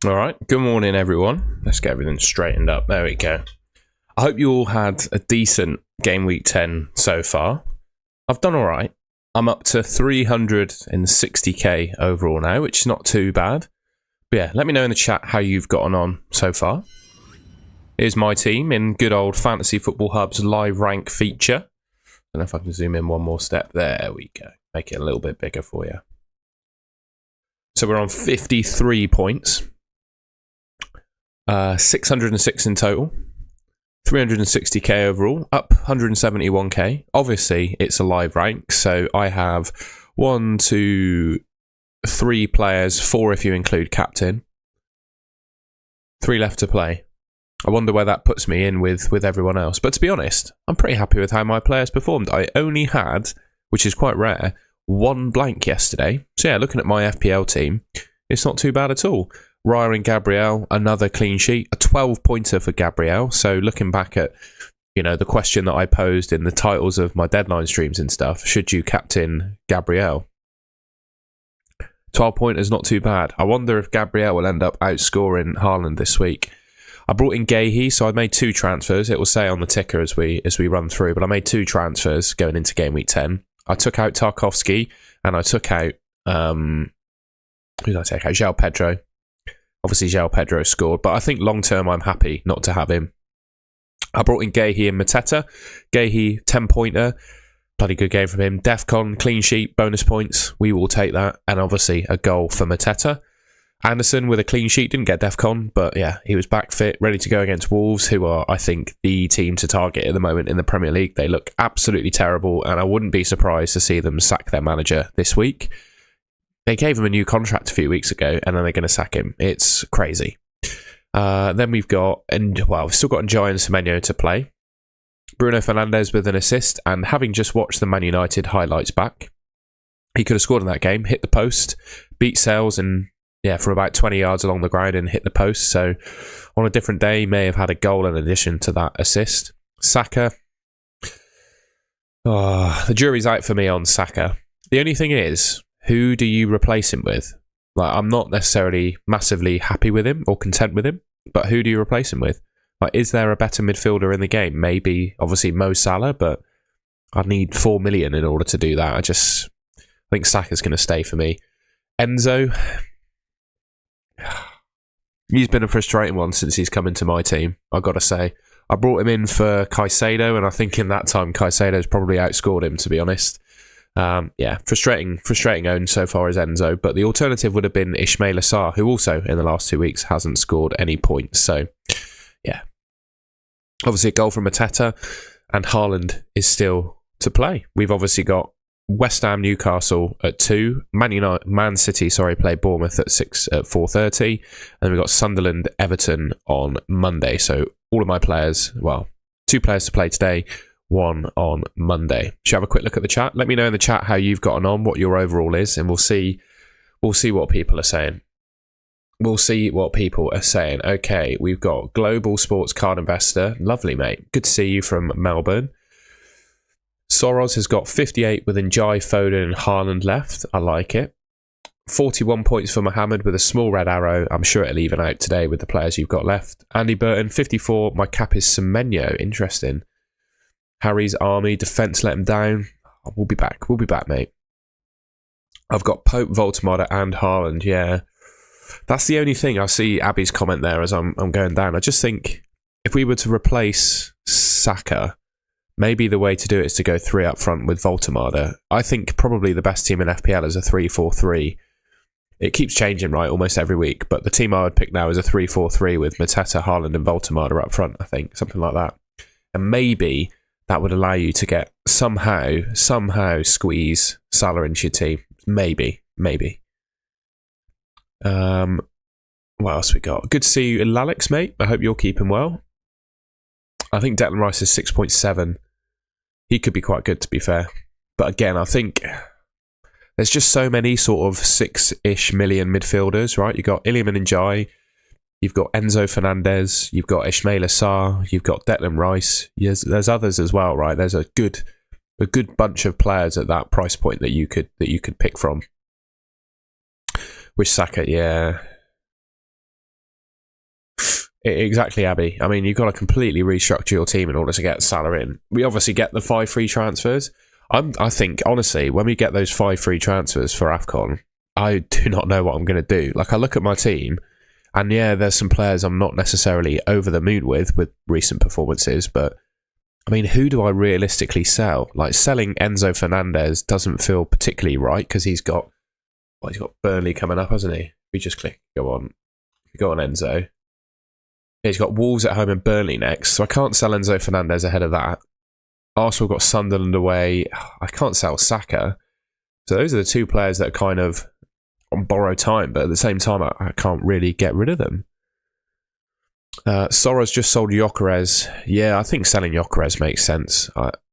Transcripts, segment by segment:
All right. Good morning, everyone. Let's get everything straightened up. There we go. I hope you all had a decent game week 10 so far. I've done all right. I'm up to 360k overall now, which is not too bad. But yeah, let me know in the chat how you've gotten on so far. Here's my team in good old Fantasy Football Hub's live rank feature. I don't know if I can zoom in one more step. There we go. Make it a little bit bigger for you. So we're on 53 points. 606 in total, 360k overall, up 171k. Obviously, it's a live rank, so I have 1, 2, 3 players, 4 if you include captain, 3 left to play. I wonder where that puts me in with everyone else. But to be honest, I'm pretty happy with how my players performed. I only had, which is quite rare, 1 blank yesterday. So yeah, looking at my FPL team, it's not too bad at all. Raya and Gabriel, another clean sheet, a 12-pointer for Gabriel. So looking back at, the question that I posed in the titles of my deadline streams and stuff, should you captain Gabriel? 12 pointers, not too bad. I wonder if Gabriel will end up outscoring Haaland this week. I brought in Gameweek, so I made 2 transfers. It will say on the ticker as we run through, but I made 2 transfers going into game week 10. I took out Tarkowski and I took out who did I take out? João Pedro. Obviously, João Pedro scored, but I think long-term I'm happy not to have him. I brought in Gameweek and Mateta. Gameweek, 10-pointer. Bloody good game from him. Defcon, clean sheet, bonus points. We will take that. And obviously, a goal for Mateta. Anderson with a clean sheet. Didn't get Defcon, but yeah, he was back fit, ready to go against Wolves, who are, I think, the team to target at the moment in the Premier League. They look absolutely terrible, and I wouldn't be surprised to see them sack their manager this week. They gave him a new contract a few weeks ago, and then they're going to sack him. It's crazy. Then we've got, we've still got Njai and Semenyo to play. Bruno Fernandes with an assist, and having just watched the Man United highlights back, he could have scored in that game, hit the post, beat Sales, and from about 20 yards along the ground and hit the post. So on a different day, he may have had a goal in addition to that assist. Saka. The jury's out for me on Saka. The only thing is, who do you replace him with? I'm not necessarily massively happy with him or content with him, but who do you replace him with? Is there a better midfielder in the game? Maybe, obviously, Mo Salah, but I'd need 4 million in order to do that. I think Saka's going to stay for me. Enzo, he's been a frustrating one since he's come into my team, I've got to say. I brought him in for Caicedo, and I think in that time, Caicedo's probably outscored him, to be honest. Frustrating own so far as Enzo, but the alternative would have been Ismail Assar, who also in the last 2 weeks hasn't scored any points. So, yeah. Obviously a goal from Mateta, and Haaland is still to play. We've obviously got West Ham, Newcastle at 2, Man City play Bournemouth at 4:30, and then we've got Sunderland, Everton on Monday. So all of my players, 2 players to play today, 1 on Monday. Shall we have a quick look at the chat? Let me know in the chat how you've gotten on, what your overall is, and we'll see what people are saying. Okay, we've got Global Sports Card Investor. Lovely, mate. Good to see you from Melbourne. Soros has got 58 with Njai, Foden and Haaland left. I like it. 41 points for Mohammed with a small red arrow. I'm sure it'll even out today with the players you've got left. Andy Burton, 54. My cap is Semenyo. Interesting. Harry's army, defence let him down. We'll be back, mate. I've got Pope, Voltemada and Haaland, yeah. That's the only thing. I see Abby's comment there as I'm going down. I just think if we were to replace Saka, maybe the way to do it is to go 3 up front with Voltemada. I think probably the best team in FPL is a 3-4-3. It keeps changing, right, almost every week, but the team I would pick now is a 3-4-3 with Mateta, Haaland and Voltemada up front, I think, something like that. And maybe that would allow you to get somehow squeeze Salah into your team. Maybe. What else we got? Good to see you, Lalix, mate. I hope you're keeping well. I think Declan Rice is 6.7. He could be quite good, to be fair. But again, I think there's just so many sort of 6-ish million midfielders, right? You've got Iliman Njai, you've got Enzo Fernandez, you've got Ismail Assar, you've got Declan Rice. There's others as well, right? There's a good bunch of players at that price point that you could pick from. Which Saka, yeah. Exactly, Abby. I mean, you've got to completely restructure your team in order to get Salah in. We obviously get the 5 free transfers. I think, honestly, when we get those 5 free transfers for AFCON, I do not know what I'm going to do. Like, I look at my team, and yeah, there's some players I'm not necessarily over the moon with recent performances, but I mean, who do I realistically sell? Like, selling Enzo Fernandez doesn't feel particularly right because he's got Burnley coming up, hasn't he? We just go on Enzo. Yeah, he's got Wolves at home and Burnley next, so I can't sell Enzo Fernandez ahead of that. Arsenal got Sunderland away. I can't sell Saka. So those are the 2 players that are kind of on borrowed time, but at the same time, I can't really get rid of them. Sora's just sold Gyökeres. Yeah, I think selling Gyökeres makes sense.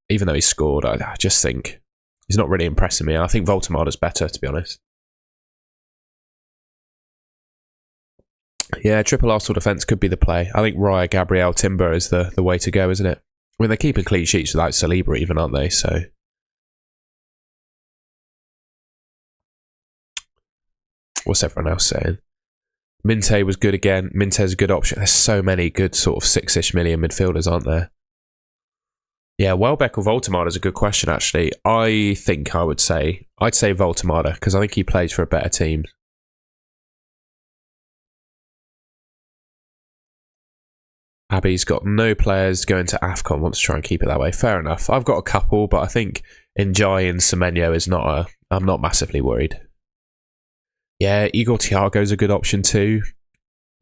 Even though he scored, I just think he's not really impressing me. I think Voltemada's better, to be honest. Yeah, triple Arsenal defence could be the play. I think Raya, Gabriel, Timber is the way to go, isn't it? I mean, they're keeping clean sheets without Saliba even, aren't they? So what's everyone else saying? Minte was good again. Minte's a good option. There's so many good sort of 6-ish million midfielders, aren't there? Yeah, Welbeck or Voltemada is a good question, actually. I think I'd say Voltemada because I think he plays for a better team. Abby's got no players going to AFCON, wants to try and keep it that way. Fair enough. I've got a couple, but I think Njai and Semenyo is I'm not massively worried. Yeah, Igor Thiago's a good option too.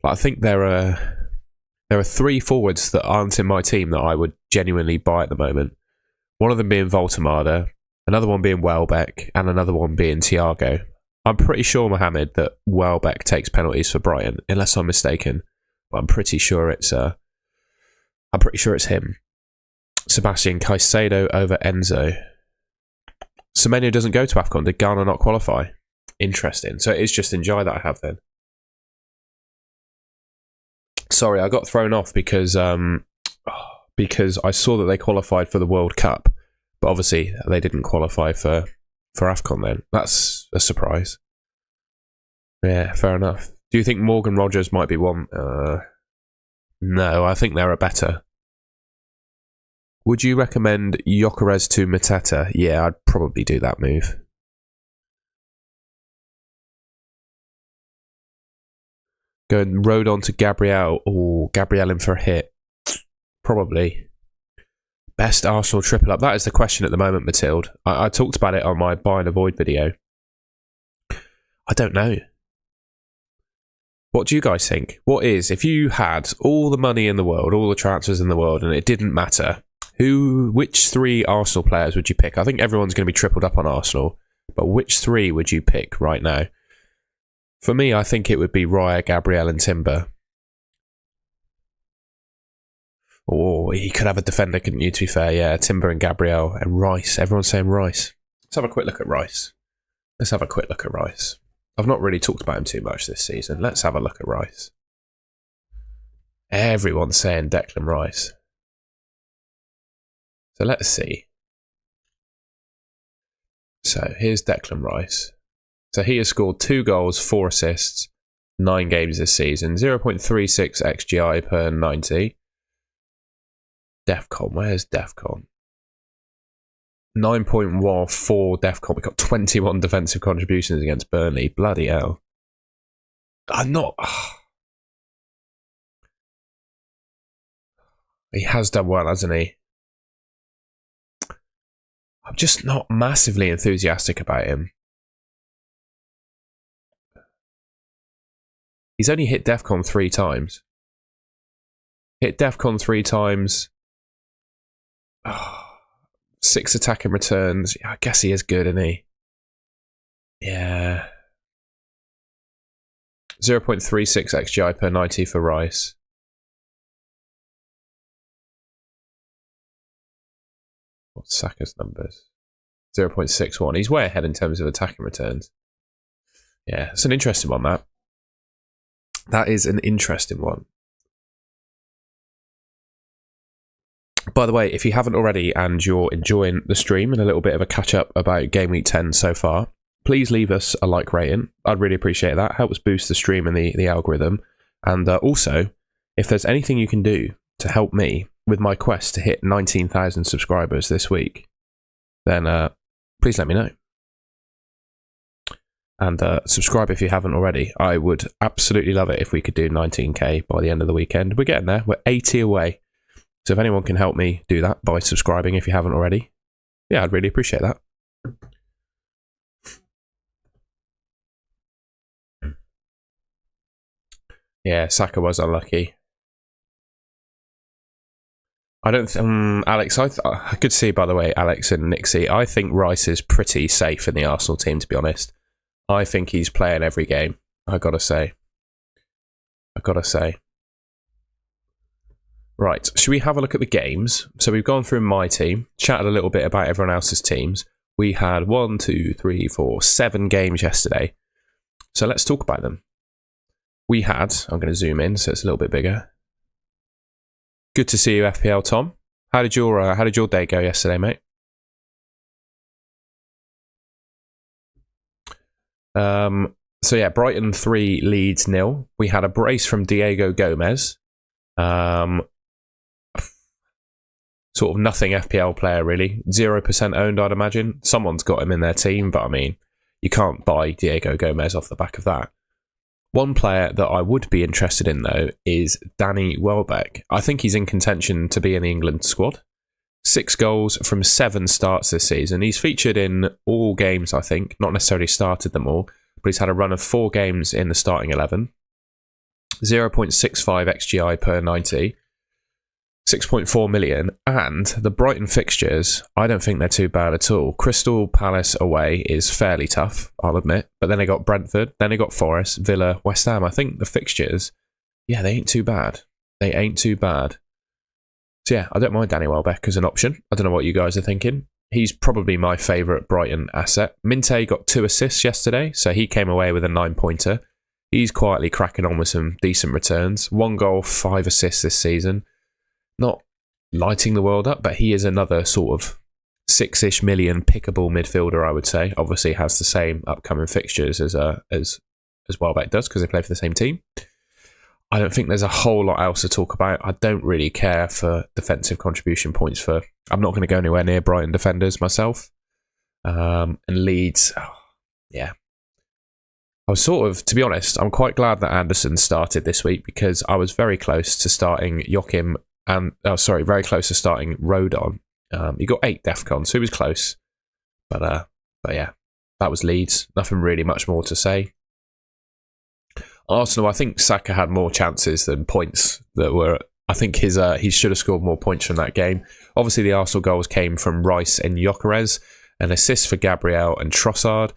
But I think there are 3 forwards that aren't in my team that I would genuinely buy at the moment. One of them being Voltemada, another one being Welbeck, and another one being Thiago. I'm pretty sure, Mohamed, that Welbeck takes penalties for Brighton, unless I'm mistaken. But I'm pretty sure it's him. Sebastian Caicedo over Enzo. Semenyo doesn't go to AFCON. Did Ghana not qualify? Interesting. So it is just Njai that I have then. Sorry, I got thrown off because I saw that they qualified for the World Cup, but obviously they didn't qualify for AFCON then. That's a surprise. Yeah, fair enough. Do you think Morgan Rogers might be one? No, I think there are better. Would you recommend Gyökeres to Mateta? Yeah, I'd probably do that move. Going Rodon to Gabriel. Oh, Gabriel in for a hit. Probably. Best Arsenal triple up. That is the question at the moment, Matilde. I talked about it on my buy and avoid video. I don't know. What do you guys think? What is, if you had all the money in the world, all the transfers in the world, and it didn't matter, which 3 Arsenal players would you pick? I think everyone's going to be tripled up on Arsenal, but which 3 would you pick right now? For me, I think it would be Raya, Gabriel, and Timber. Oh, he could have a defender, couldn't you, to be fair? Yeah, Timber and Gabriel and Rice. Everyone's saying Rice. Let's have a quick look at Rice. I've not really talked about him too much this season. Let's have a look at Rice. Everyone's saying Declan Rice. So let's see. So here's Declan Rice. So he has scored 2 goals, 4 assists, 9 games this season. 0.36 XGI per 90. Defcon, where's Defcon? 9.14 Defcon. We got 21 defensive contributions against Burnley. Bloody hell. He has done well, hasn't he? I'm just not massively enthusiastic about him. He's only hit Defcon 3 times. Hit Defcon 3 times. 6 attacking returns. I guess he is good, isn't he? Yeah. 0.36 XGI per 90 for Rice. What's Saka's numbers? 0.61. He's way ahead in terms of attacking returns. Yeah, it's an interesting one, that. That is an interesting one. By the way, if you haven't already and you're enjoying the stream and a little bit of a catch-up about Game Week 10 so far, please leave us a like rating. I'd really appreciate that. Helps boost the stream and the algorithm. And also, if there's anything you can do to help me with my quest to hit 19,000 subscribers this week, then please let me know. And subscribe if you haven't already. I would absolutely love it if we could do 19k by the end of the weekend. We're getting there. We're 80 away. So if anyone can help me do that by subscribing if you haven't already, yeah, I'd really appreciate that. Yeah, Saka was unlucky. I don't Alex, I could see, by the way, Alex and Nixie, I think Rice is pretty safe in the Arsenal team, to be honest. I think he's playing every game, I gotta say. Right, should we have a look at the games? So we've gone through my team, chatted a little bit about everyone else's teams. We had 7 games yesterday. So let's talk about them. We had, I'm going to zoom in so it's a little bit bigger. Good to see you, FPL Tom. How did your day go yesterday, mate? So yeah, Brighton 3, Leeds 0. We had a brace from Diego Gomez. Sort of nothing FPL player, really. 0% owned, I'd imagine. Someone's got him in their team, but I mean, you can't buy Diego Gomez off the back of that. One player that I would be interested in, though, is Danny Welbeck. I think he's in contention to be in the England squad. 6 goals from 7 starts this season. He's featured in all games, I think. Not necessarily started them all, but he's had a run of 4 games in the starting 11. 0.65 XGI per 90. 6.4 million. And the Brighton fixtures, I don't think they're too bad at all. Crystal Palace away is fairly tough, I'll admit. But then they got Brentford, then they got Forest, Villa, West Ham. I think the fixtures, yeah, they ain't too bad. So yeah, I don't mind Danny Welbeck as an option. I don't know what you guys are thinking. He's probably my favourite Brighton asset. Minte got 2 assists yesterday, so he came away with a 9-pointer. He's quietly cracking on with some decent returns. 1 goal, 5 assists this season. Not lighting the world up, but he is another sort of 6-ish million pickable midfielder, I would say. Obviously has the same upcoming fixtures as Welbeck does, because they play for the same team. I don't think there's a whole lot else to talk about. I don't really care for defensive contribution points for... I'm not going to go anywhere near Brighton defenders myself. And Leeds, yeah. I was sort of, to be honest, I'm quite glad that Anderson started this week, because I was very close to starting Joachim and... very close to starting Rodon. He got 8 DEFCON, so he was close. But yeah, that was Leeds. Nothing really much more to say. Arsenal, I think Saka had more chances than points that were... I think he should have scored more points from that game. Obviously, the Arsenal goals came from Rice and Gyökeres. An assist for Gabriel and Trossard.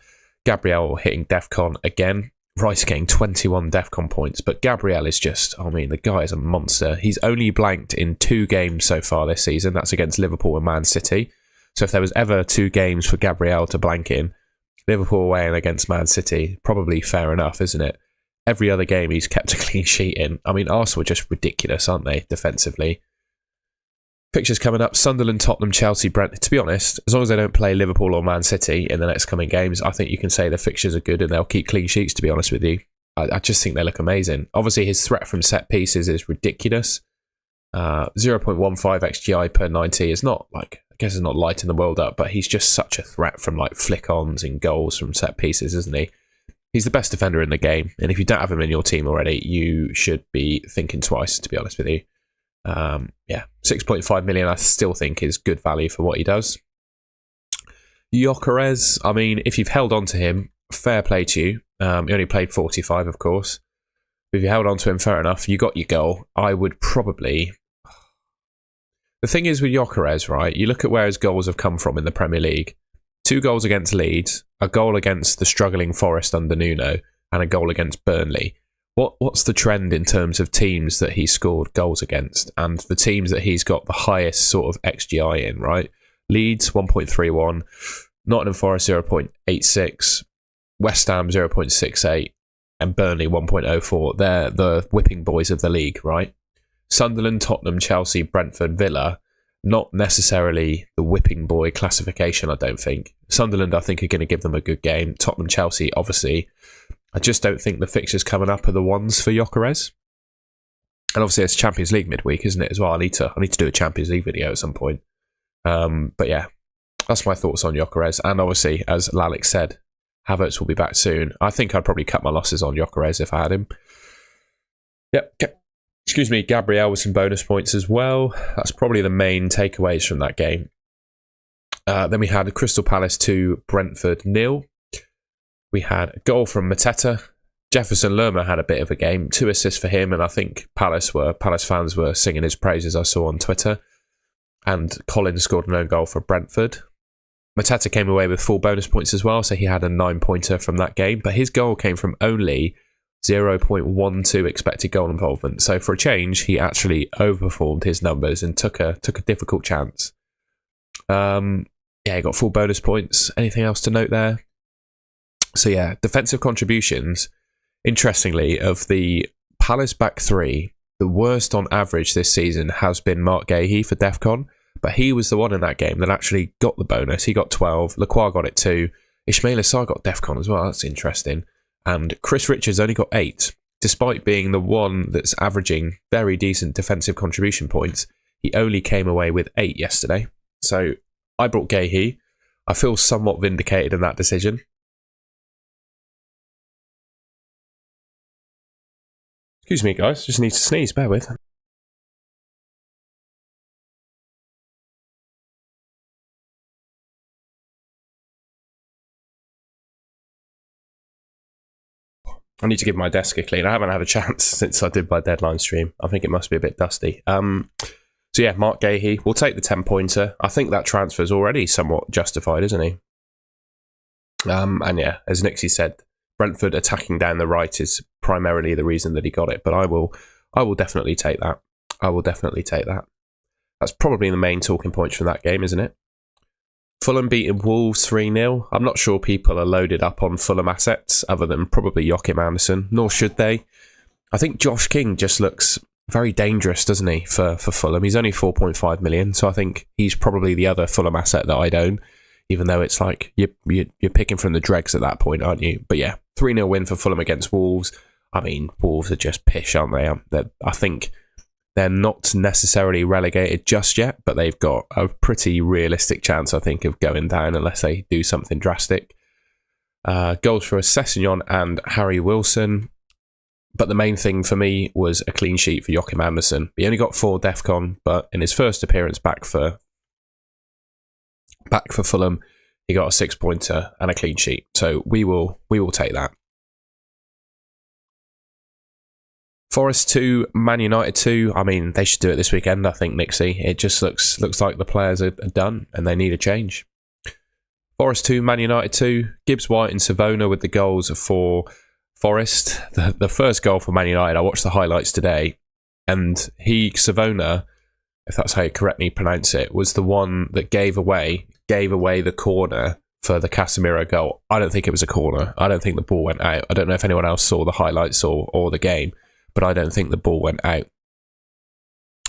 Gabriel hitting DEFCON again. Rice getting 21 DEFCON points. But Gabriel is just... I mean, the guy is a monster. He's only blanked in 2 games so far this season. That's against Liverpool and Man City. So if there was ever 2 games for Gabriel to blank in, Liverpool away and against Man City, probably fair enough, isn't it? Every other game he's kept a clean sheet in. I mean, Arsenal are just ridiculous, aren't they, defensively? Fixtures coming up: Sunderland, Tottenham, Chelsea, Brentford. To be honest, as long as they don't play Liverpool or Man City in the next coming games, I think you can say the fixtures are good and they'll keep clean sheets, to be honest with you. I just think they look amazing. Obviously, his threat from set pieces is ridiculous. 0.15 XGI per 90 is not, like, I guess it's not lighting the world up, but he's just such a threat from like flick-ons and goals from set pieces, isn't he? He's the best defender in the game, and if you don't have him in your team already, you should be thinking twice, to be honest with you. Yeah, 6.5 million I still think is good value for what he does. Gyökeres, I mean, if you've held on to him, fair play to you. He only played 45, of course. But if you held on to him, fair enough. You got your goal. I would probably... The thing is with Gyökeres, right, you look at where his goals have come from in the Premier League. 2 goals against Leeds, a goal against the struggling Forest under Nuno, and a goal against Burnley. What's the trend in terms of teams that he scored goals against, and the teams that he's got the highest sort of XGI in, right? Leeds 1.31, Nottingham Forest 0.86, West Ham 0.68, and Burnley 1.04. They're the whipping boys of the league, right? Sunderland, Tottenham, Chelsea, Brentford, Villa, not necessarily the whipping boy classification, I don't think. Sunderland, I think, are going to give them a good game. Tottenham, Chelsea, obviously. I just don't think the fixtures coming up are the ones for Gyökeres. And obviously it's Champions League midweek, isn't it, as well? I need to do a Champions League video at some point. But yeah, that's my thoughts on Gyökeres. And obviously, as Lalix said, Havertz will be back soon. I think I'd probably cut my losses on Gyökeres if I had him. Yep. Excuse me, Gabriel with some bonus points as well. That's probably the main takeaways from that game. Then we had Crystal Palace 2, Brentford 0. We had a goal from Mateta. Jefferson Lerma had a bit of a game, 2 assists for him, and I think Palace fans were singing his praises, I saw on Twitter. And Collins scored an own goal for Brentford. Mateta came away with full bonus points as well, so he had a 9-pointer from that game, but his goal came from only 0.12 expected goal involvement. So for a change, he actually overperformed his numbers and took a difficult chance. Yeah, he got full bonus points. Anything else to note there? So yeah, defensive contributions. Interestingly, of the Palace back three, the worst on average this season has been Mark Gahey for DEFCON, but he was the one in that game that actually got the bonus. He got 12, Lacroix got it 2, Ismail Assar got DEFCON as well, that's interesting, and Chris Richards only got 8, despite being the one that's averaging very decent defensive contribution points. He only came away with 8 yesterday, so I brought Gahey. I feel somewhat vindicated in that decision. Excuse me, guys. Just need to sneeze. Bear with. I need to give my desk a clean. I haven't had a chance since I did my deadline stream. I think it must be a bit dusty. So yeah, Mark Gahey. We'll take the 10-pointer. I think that transfer is already somewhat justified, isn't he? And yeah, as Nixie said, Brentford attacking down the right is primarily the reason that he got it, but I will definitely take that. I will definitely take that. That's probably the main talking points from that game, isn't it? Fulham beating Wolves 3-0. I'm not sure people are loaded up on Fulham assets other than probably Joachim Andersen, nor should they. I think Josh King just looks very dangerous, doesn't he, for Fulham? He's only 4.5 million, so I think he's probably the other Fulham asset that I'd own, even though it's like you're picking from the dregs at that point, aren't you? But yeah, 3-0 win for Fulham against Wolves. I mean, Wolves are just pish, aren't they? I think they're not necessarily relegated just yet, but they've got a pretty realistic chance, I think, of going down unless they do something drastic. Goals for Sessegnon and Harry Wilson. But the main thing for me was a clean sheet for Joachim Andersen. He only got 4 DEFCON, but in his first appearance back for Fulham, he got a 6-pointer and a clean sheet. So we will take that. Forest 2, Man United 2. I mean, they should do it this weekend, I think, Nixie. It just looks like the players are done and they need a change. Forest 2, Man United 2. Gibbs White and Savona with the goals for Forest. The first goal for Man United, I watched the highlights today, and Savona, if that's how you correctly pronounce it, was the one that gave away the corner for the Casemiro goal. I don't think it was a corner. I don't think the ball went out. I don't know if anyone else saw the highlights or the game, but I don't think the ball went out.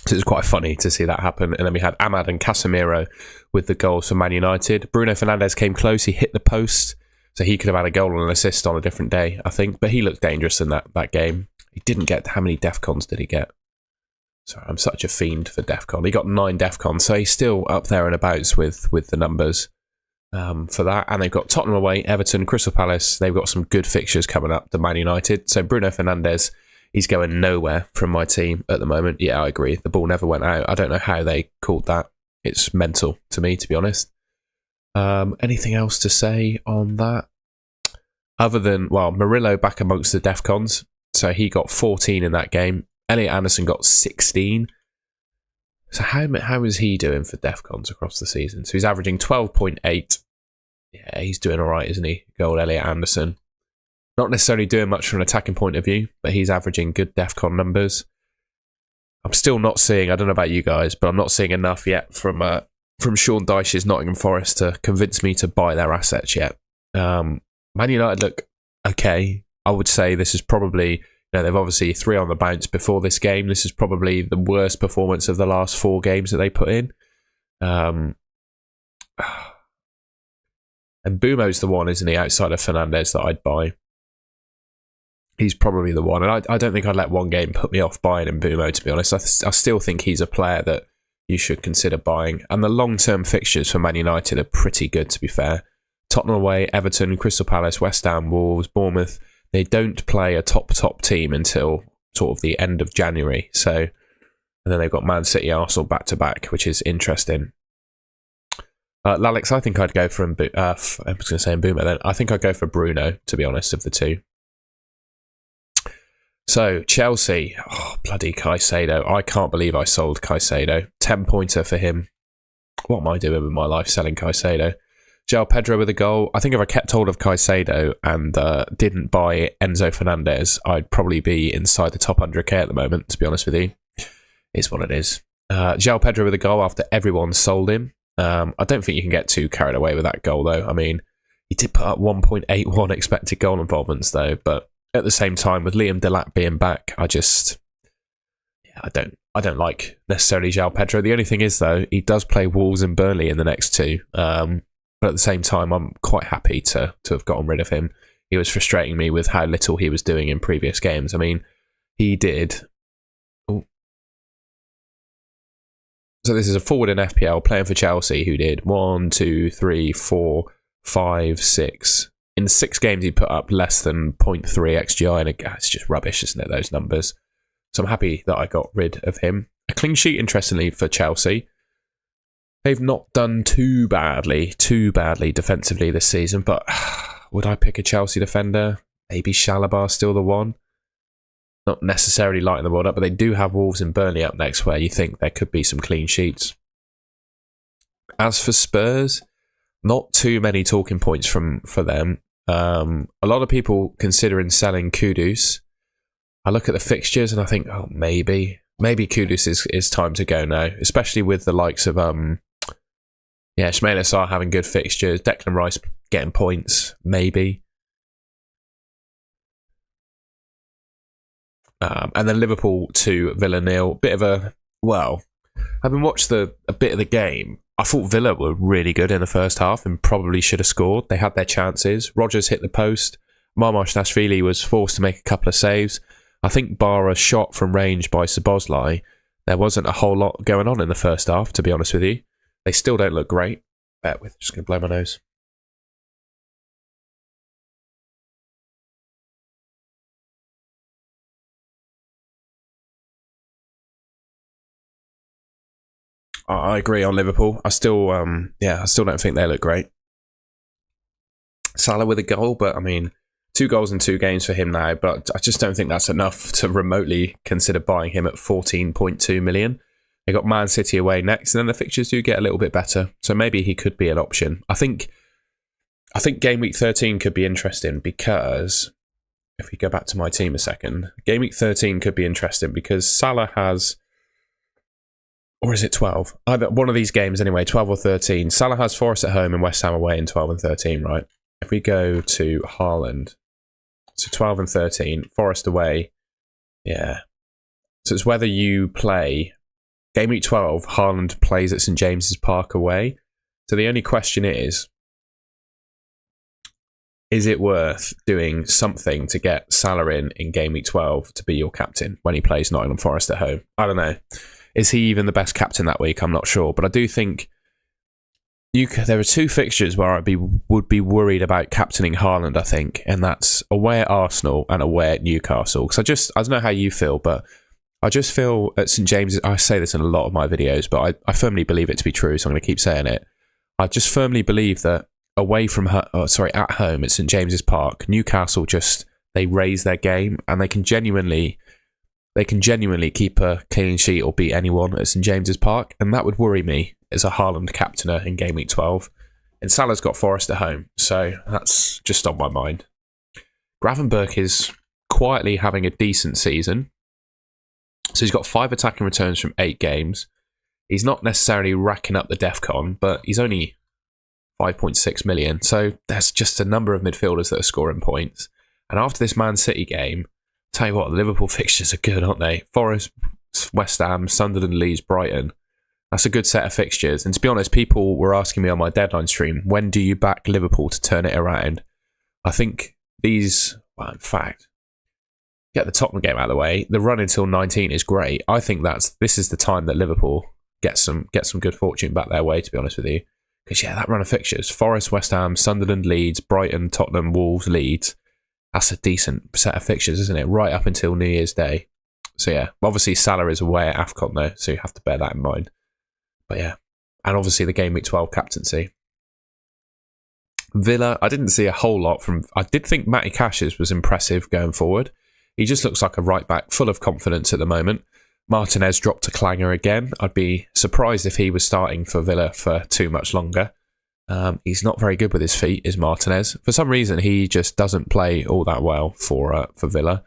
So it was quite funny to see that happen. And then we had Ahmad and Casemiro with the goals for Man United. Bruno Fernandes came close. He hit the post, so he could have had a goal and an assist on a different day, I think. But he looked dangerous in that game. He didn't get... How many DEFCONs did he get? Sorry, I'm such a fiend for DEFCON. He got 9 DEFCONs, so he's still up there and abouts with the numbers for that. And they've got Tottenham away, Everton, Crystal Palace. They've got some good fixtures coming up, the Man United. So Bruno Fernandes... He's going nowhere from my team at the moment. Yeah, I agree. The ball never went out. I don't know how they called that. It's mental to me, to be honest. Anything else to say on that? Other than, well, Murillo back amongst the DEFCONs. So he got 14 in that game. Elliot Anderson got 16. So how is he doing for DEFCONs across the season? So he's averaging 12.8. Yeah, he's doing all right, isn't he? Goal Elliot Anderson. Not necessarily doing much from an attacking point of view, but he's averaging good DEFCON numbers. I'm still not seeing, I don't know about you guys, but I'm not seeing enough yet from Sean Dyche's Nottingham Forest to convince me to buy their assets yet. Man United look okay. I would say this is probably, they've obviously 3 on the bounce before this game. This is probably the worst performance of the last 4 games that they put in. And Mbumo's the one, isn't he, outside of Fernandes that I'd buy. he's probably the one. And I don't think I'd let one game put me off buying Mbumo, to be honest. I still think he's a player that you should consider buying. And the long-term fixtures for Man United are pretty good, to be fair. Tottenham away, Everton, Crystal Palace, West Ham, Wolves, Bournemouth. They don't play a top team until sort of the end of January. So, and then they've got Man City, Arsenal back-to-back, which is interesting. Lalix, I think I'd go for I was going to say Mbumo then. I think I'd go for Bruno, to be honest, of the two. So, Chelsea. Oh, bloody Caicedo. I can't believe I sold Caicedo. 10-pointer for him. What am I doing with my life selling Caicedo? João Pedro with a goal. I think if I kept hold of Caicedo and didn't buy Enzo Fernandez, I'd probably be inside the top 100k at the moment, to be honest with you. It's what it is. João Pedro with a goal after everyone sold him. I don't think you can get too carried away with that goal, though. I mean, he did put up 1.81 expected goal involvements, though, but at the same time, with Liam Delap being back, I don't like necessarily João Pedro. The only thing is, though, he does play Wolves and Burnley in the next two. But at the same time, I'm quite happy to have gotten rid of him. He was frustrating me with how little he was doing in previous games. I mean, he did. Ooh. So this is a forward in FPL playing for Chelsea who did 1, 2, 3, 4, 5, 6. In 6 games, he put up less than 0.3 XGI, and it's just rubbish, isn't it, those numbers? So I'm happy that I got rid of him. A clean sheet, interestingly, for Chelsea. They've not done too badly defensively this season, but would I pick a Chelsea defender? Maybe Chalobah's still the one. Not necessarily lighting the world up, but they do have Wolves and Burnley up next where you think there could be some clean sheets. As for Spurs, not too many talking points for them. A lot of people considering selling Kudus. I look at the fixtures and I think, oh, maybe Kudus is time to go now, especially with the likes of Ismaila Sarr having good fixtures, Declan Rice getting points, maybe. And then Liverpool to Villa 0. Having watched a bit of the game, I thought Villa were really good in the first half and probably should have scored. They had their chances. Rodgers hit the post. Marmarashlashvili was forced to make a couple of saves. I think bar a shot from range by Szoboszlai, there wasn't a whole lot going on in the first half, to be honest with you. They still don't look great. Just going to blow my nose. I agree on Liverpool. I still don't think they look great. Salah with a goal, but I mean, 2 goals in 2 games for him now, but I just don't think that's enough to remotely consider buying him at 14.2 million. They got Man City away next, and then the fixtures do get a little bit better, so maybe he could be an option. I think Game Week 13 could be interesting because, if we go back to my team a second, Game Week 13 could be interesting because Salah has, or is it 12? Either one of these games anyway, 12 or 13. Salah has Forest at home and West Ham away in 12 and 13, right? If we go to Haaland, so 12 and 13, Forest away, yeah. So it's whether you play Game Week 12, Haaland plays at St James's Park away. So the only question is it worth doing something to get Salah in Game Week 12 to be your captain when he plays Nottingham Forest at home? I don't know. Is he even the best captain that week? I'm not sure. But I do think there are 2 fixtures where I would be worried about captaining Haaland, I think. And that's away at Arsenal and away at Newcastle. Because I don't know how you feel, but I just feel at St James's, I say this in a lot of my videos, but I firmly believe it to be true, so I'm going to keep saying it. I just firmly believe that at home at St James's Park, Newcastle they raise their game and they can genuinely keep a clean sheet or beat anyone at St James's Park, and that would worry me as a Haaland captainer in Game Week 12. And Salah's got Forest at home, so that's just on my mind. Gravenberch is quietly having a decent season. So he's got 5 attacking returns from 8 games. He's not necessarily racking up the DEFCON, but he's only 5.6 million. So there's just a number of midfielders that are scoring points. And after this Man City game, tell you what, the Liverpool fixtures are good, aren't they? Forest, West Ham, Sunderland, Leeds, Brighton. That's a good set of fixtures. And to be honest, people were asking me on my deadline stream, when do you back Liverpool to turn it around? I think in fact, get the Tottenham game out of the way. The run until 19 is great. I think this is the time that Liverpool get some good fortune back their way, to be honest with you. Because, yeah, that run of fixtures, Forest, West Ham, Sunderland, Leeds, Brighton, Tottenham, Wolves, Leeds, that's a decent set of fixtures, isn't it? Right up until New Year's Day. So, yeah, obviously Salah is away at AFCON, though, so you have to bear that in mind. But, yeah, and obviously the Game Week 12 captaincy. Villa, I didn't see a whole lot from... I did think Matty Cash's was impressive going forward. He just looks like a right-back, full of confidence at the moment. Martinez dropped a clanger again. I'd be surprised if he was starting for Villa for too much longer. He's not very good with his feet, is Martinez. For some reason, he just doesn't play all that well for Villa.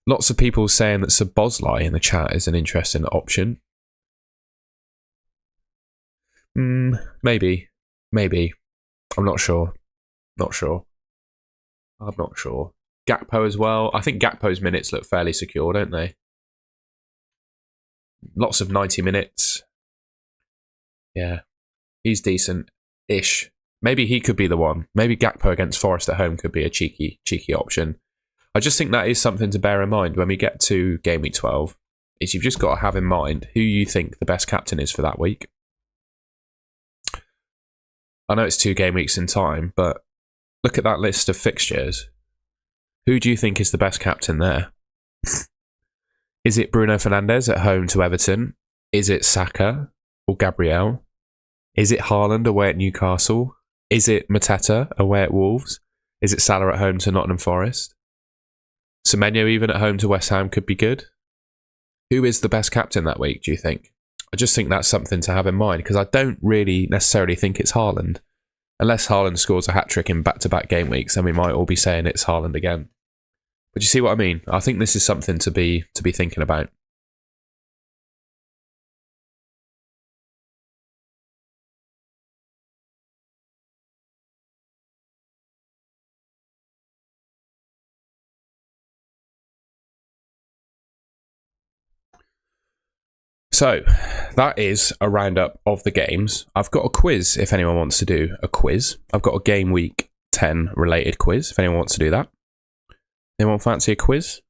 Lots of people saying that Szoboszlai in the chat is an interesting option. Maybe. I'm not sure. I'm not sure. Gakpo as well. I think Gakpo's minutes look fairly secure, don't they? Lots of 90 minutes. Yeah. He's decent-ish. Maybe he could be the one. Maybe Gakpo against Forest at home could be a cheeky option. I just think that is something to bear in mind when we get to Game Week 12, is you've just got to have in mind who you think the best captain is for that week. I know it's 2 game weeks in time, but look at that list of fixtures. Who do you think is the best captain there? Is it Bruno Fernandes at home to Everton? Is it Saka or Gabriel? Is it Haaland away at Newcastle? Is it Mateta away at Wolves? Is it Salah at home to Nottingham Forest? Semenyo even at home to West Ham could be good. Who is the best captain that week, do you think? I just think that's something to have in mind, because I don't really necessarily think it's Haaland. Unless Haaland scores a hat-trick in back-to-back game weeks, then we might all be saying it's Haaland again. But you see what I mean? I think this is something to be thinking about. So, that is a roundup of the games. I've got a quiz if anyone wants to do a quiz. I've got a Game Week 10 related quiz if anyone wants to do that. Anyone fancy a quiz?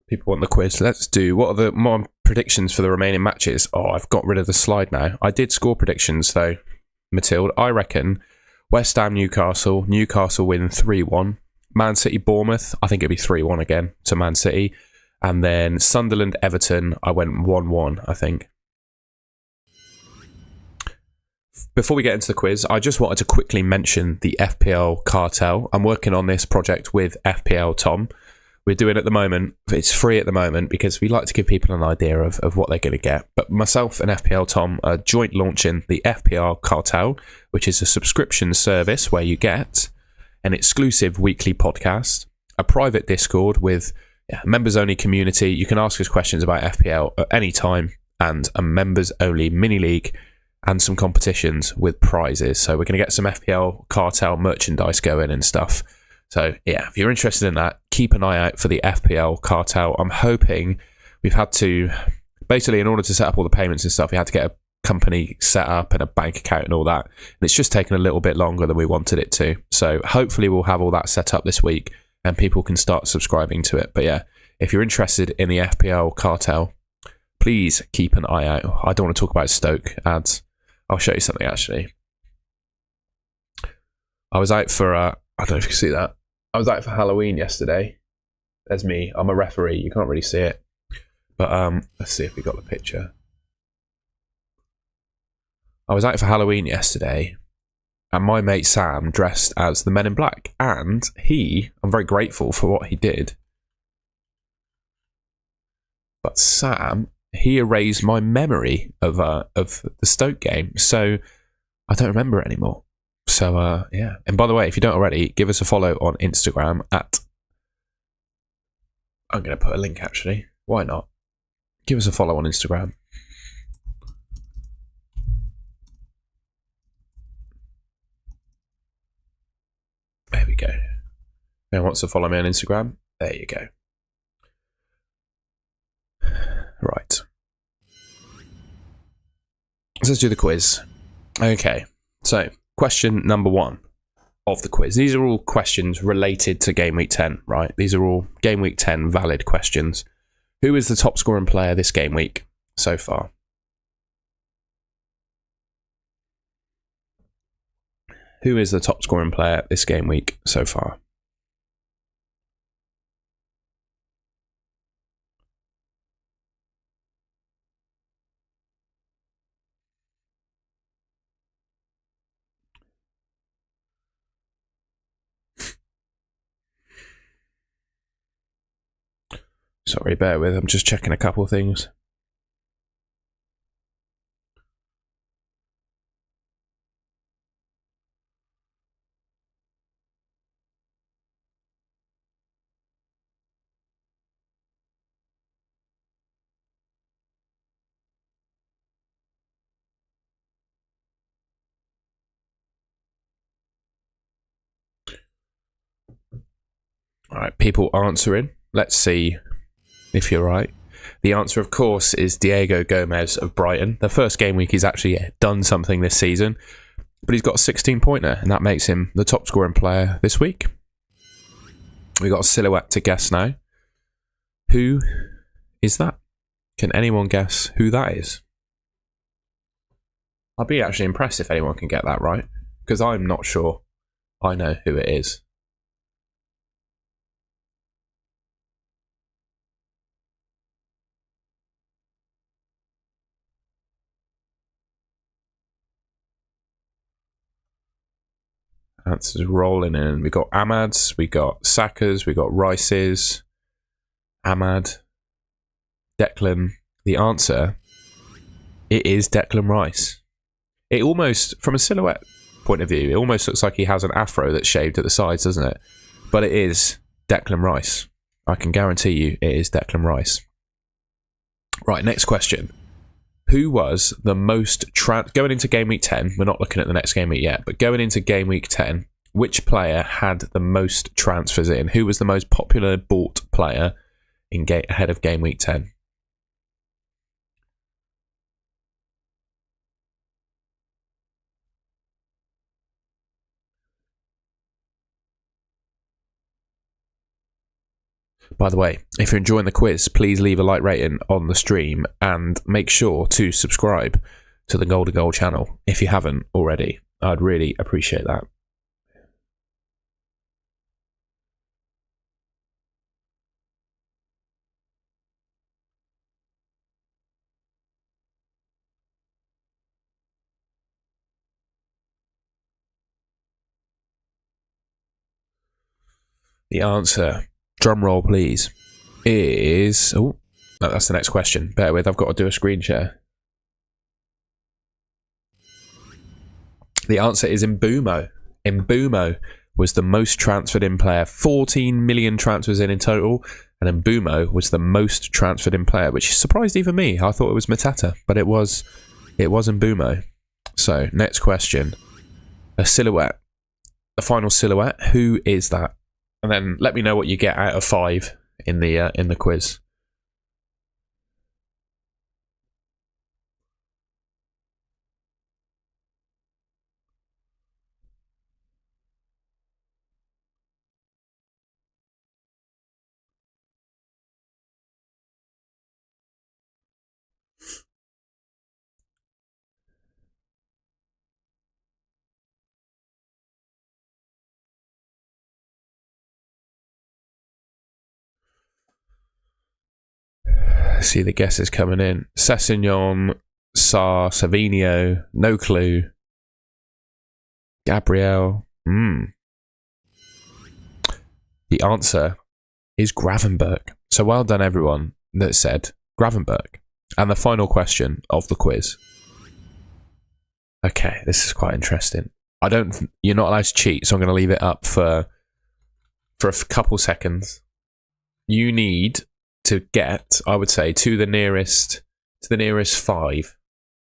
People want the quiz. Let's do. What are my predictions for the remaining matches? Oh, I've got rid of the slide now. I did score predictions though, Matilda. I reckon West Ham, Newcastle win 3-1. Man City, Bournemouth, I think it'll be 3-1 again to Man City. And then Sunderland, Everton, I went 1-1, I think. Before we get into the quiz, I just wanted to quickly mention the FPL cartel. I'm working on this project with FPL Tom. We're doing it at the moment. It's free at the moment because we like to give people an idea of what they're going to get. But myself and FPL Tom are joint launching the FPL Cartel, which is a subscription service where you get an exclusive weekly podcast, a private Discord with a members-only community. You can ask us questions about FPL at any time, and a members-only mini-league and some competitions with prizes. So we're going to get some FPL Cartel merchandise going and stuff. So, yeah, if you're interested in that, keep an eye out for the FPL Cartel. I'm hoping we've had to, basically, in order to set up all the payments and stuff, we had to get a company set up and a bank account and all that. And it's just taken a little bit longer than we wanted it to. So, hopefully, we'll have all that set up this week and people can start subscribing to it. But, yeah, if you're interested in the FPL Cartel, please keep an eye out. I don't want to talk about Stoke ads. I'll show you something, actually. I was out for, I don't know if you can see that. I was out for Halloween yesterday. There's me. I'm a referee. You can't really see it. But let's see if we got the picture. I was out for Halloween yesterday, and my mate Sam dressed as the Men in Black. And I'm very grateful for what he did. But Sam, he erased my memory of the Stoke game. So I don't remember it anymore. So, yeah. And by the way, if you don't already, give us a follow on Instagram at... I'm going to put a link, actually. Why not? Give us a follow on Instagram. There we go. Who wants to follow me on Instagram? There you go. Right. Let's do the quiz. Okay. So, question number 1 of the quiz. These are all questions related to Game Week 10, right? These are all Game Week 10 valid questions. Who is the top scoring player this game week so far? Who is the top scoring player this game week so far? Sorry, bear with. I'm just checking a couple of things. All right, people answering. Let's see if you're right. The answer, of course, is Diego Gomez of Brighton. The first game week he's actually done something this season, but he's got a 16-pointer, and that makes him the top scoring player this week. We've got a silhouette to guess now. Who is that? Can anyone guess who that is? I'd be actually impressed if anyone can get that right, because I'm not sure I know who it is. That's just rolling in. We got Ahmad's, we got Saka's, we got Rice's, Ahmad, Declan. The answer, it is Declan Rice. It almost, from a silhouette point of view, it almost looks like he has an afro that's shaved at the sides, doesn't it? But it is Declan Rice. I can guarantee you it is Declan Rice. Right, next question. Who was the most... going into Game Week 10, we're not looking at the next Game Week yet, but going into Game Week 10, which player had the most transfers in? Who was the most popular bought player ahead of Game Week 10? By the way, if you're enjoying the quiz, please leave a like rating on the stream and make sure to subscribe to the Goal to Goal channel if you haven't already. I'd really appreciate that. The answer, drum roll please, is... Oh, no, that's the next question. Bear with, I've got to do a screen share. The answer is Mbeumo. Mbeumo was the most transferred in player. 14 million transfers in total, and Mbeumo was the most transferred in player, which surprised even me. I thought it was Mateta, but it was Mbeumo. So, next question. A silhouette. The final silhouette. Who is that? And then let me know what you get out of 5 in the quiz. See the guesses coming in. Sessegnon, Sarr, Savinho, no clue. Gabriel. The answer is Gravenberch. So well done everyone that said Gravenberch. And the final question of the quiz. Okay, this is quite interesting. You're not allowed to cheat, so I'm going to leave it up for a couple seconds. You need to get, I would say, to the nearest 5.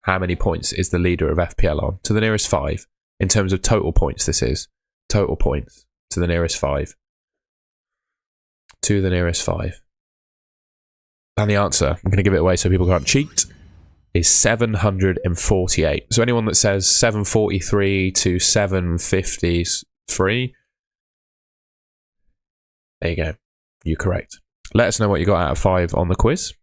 How many points is the leader of FPL on? To the nearest 5. In terms of total points, this is. Total points to the nearest 5. to the nearest 5. And the answer, I'm going to give it away so people can't cheat, is 748. So anyone that says 743 to 753, there you go. You're correct. Let us know what you got out of 5 on the quiz.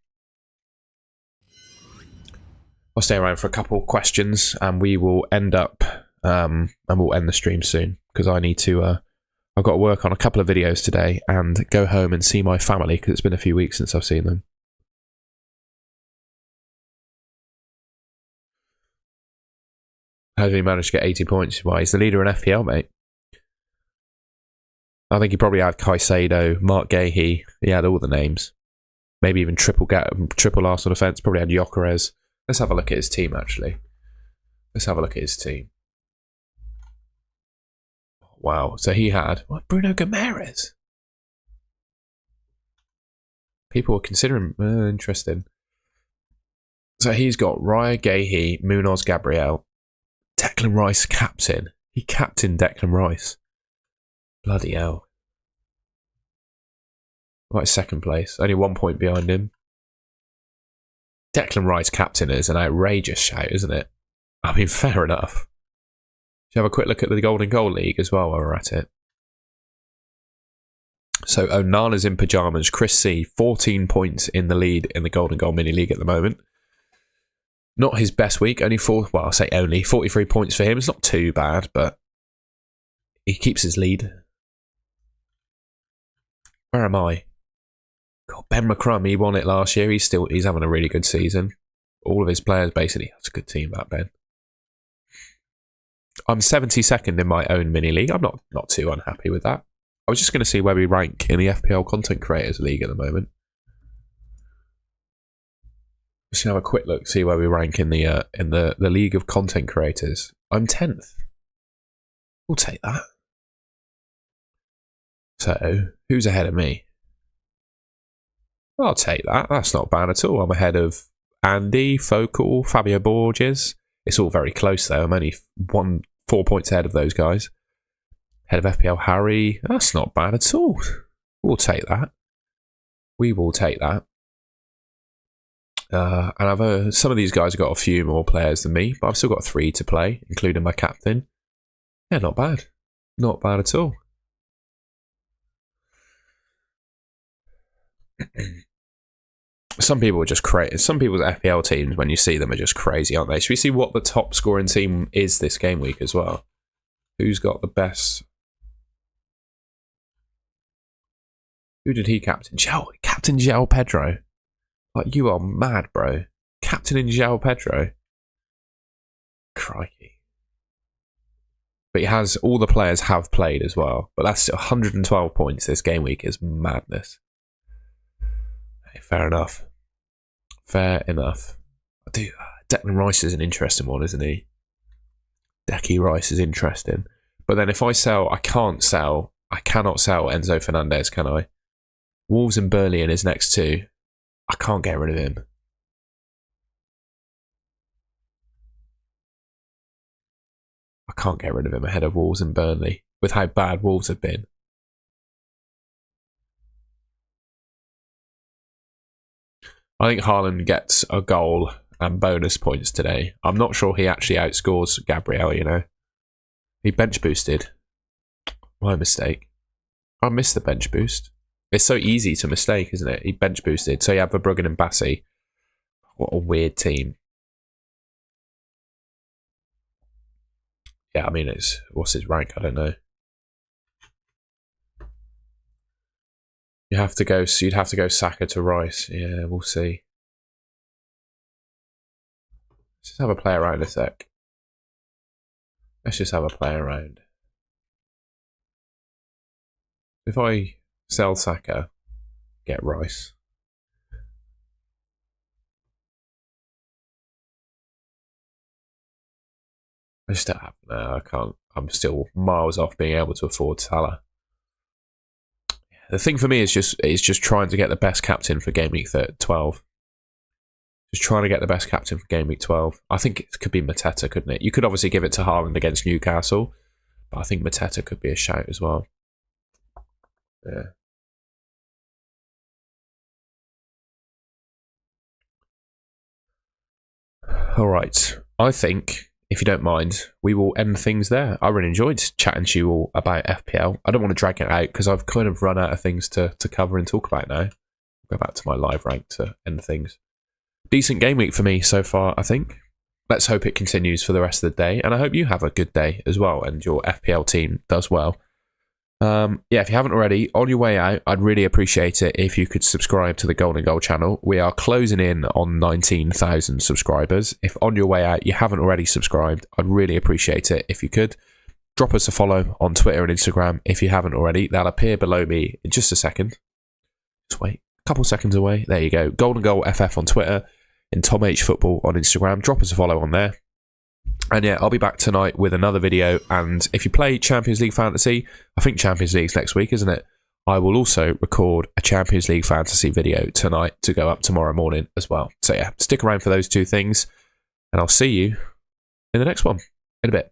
I'll stay around for a couple questions and we will end up, and we'll end the stream soon because I need to, I've got to work on a couple of videos today and go home and see my family because it's been a few weeks since I've seen them. How did he manage to get 80 points? Why, he's the leader in FPL, mate. I think he probably had Caicedo, Mark Gahey. He had all the names. Maybe even triple Arsenal defence. Probably had Gyökeres. Let's have a look at his team, actually. Let's have a look at his team. Wow. So he had Bruno Guimaraes. People were considering interesting. So he's got Raya Gahey, Munoz Gabriel, Declan Rice captain. He captained Declan Rice. Bloody hell. Right, second place. Only 1 point behind him. Declan Rice captain is an outrageous shout, isn't it? I mean, fair enough. Should you have a quick look at the Golden Goal League as well while we're at it? So Onana's in pyjamas. Chris C, 14 points in the lead in the Golden Goal Mini League at the moment. Not his best week. Only I'll say only 43 points for him. It's not too bad, but he keeps his lead. Where am I? God, Ben McCrum, he won it last year. He's having a really good season. All of his players basically, that's a good team, that Ben. I'm 72nd in my own mini league. I'm not too unhappy with that. I was just going to see where we rank in the FPL Content Creators League at the moment. Just gonna have a quick look, see where we rank in the League of Content Creators. I'm 10th. We'll take that. So, who's ahead of me? I'll take that. That's not bad at all. I'm ahead of Andy, Focal, Fabio Borges. It's all very close though. I'm only 4 points ahead of those guys. Head of FPL Harry. That's not bad at all. We'll take that. We will take that. And some of these guys have got a few more players than me, but I've still got 3 to play, including my captain. Yeah, not bad. Not bad at all. Some people are just crazy. Some people's FPL teams, when you see them, are just crazy, aren't they? Should we see what the top scoring team is this game week as well? Who's got the best? Who did he captain? Captain João Pedro. Like, you are mad, bro. Captain in João Pedro. Crikey. But he has, all the players have played as well. But that's 112 points this game week is madness. Hey, fair enough. Fair enough. Declan Rice is an interesting one, isn't he? Decky Rice is interesting. But then if I sell, I cannot sell Enzo Fernandez, can I? Wolves and Burnley in his next 2. I can't get rid of him. I can't get rid of him ahead of Wolves and Burnley with how bad Wolves have been. I think Haaland gets a goal and bonus points today. I'm not sure he actually outscores Gabriel, you know. He bench boosted. My mistake. I missed the bench boost. It's so easy to mistake, isn't it? He bench boosted. So you have Verbruggen and Bassi. What a weird team. Yeah, I mean, what's his rank? I don't know. You'd have to go Saka to Rice. Yeah, we'll see. Let's just have a play around a sec. Let's just have a play around. If I sell Saka, get Rice. I just don't have. No, I can't. I'm still miles off being able to afford Salah. The thing for me is just trying to get the best captain for game week 12. Just trying to get the best captain for game week 12. I think it could be Mateta, couldn't it? You could obviously give it to Haaland against Newcastle, but I think Mateta could be a shout as well. Yeah. All right. I think, if you don't mind, we will end things there. I really enjoyed chatting to you all about FPL. I don't want to drag it out because I've kind of run out of things to cover and talk about now. Go back to my live rank to end things. Decent game week for me so far, I think. Let's hope it continues for the rest of the day, and I hope you have a good day as well and your FPL team does well. If you haven't already, on your way out, I'd really appreciate it if you could subscribe to the Golden Goal channel. We are closing in on 19,000 subscribers. If on your way out you haven't already subscribed, I'd really appreciate it if you could. Drop us a follow on Twitter and Instagram if you haven't already. That'll appear below me in just a second. Just wait, a couple seconds away. There you go. Golden Goal FF on Twitter and Tom H Football on Instagram. Drop us a follow on there. And yeah, I'll be back tonight with another video. And if you play Champions League Fantasy, I think Champions League's next week, isn't it? I will also record a Champions League Fantasy video tonight to go up tomorrow morning as well. So yeah, stick around for those two things. And I'll see you in the next one in a bit.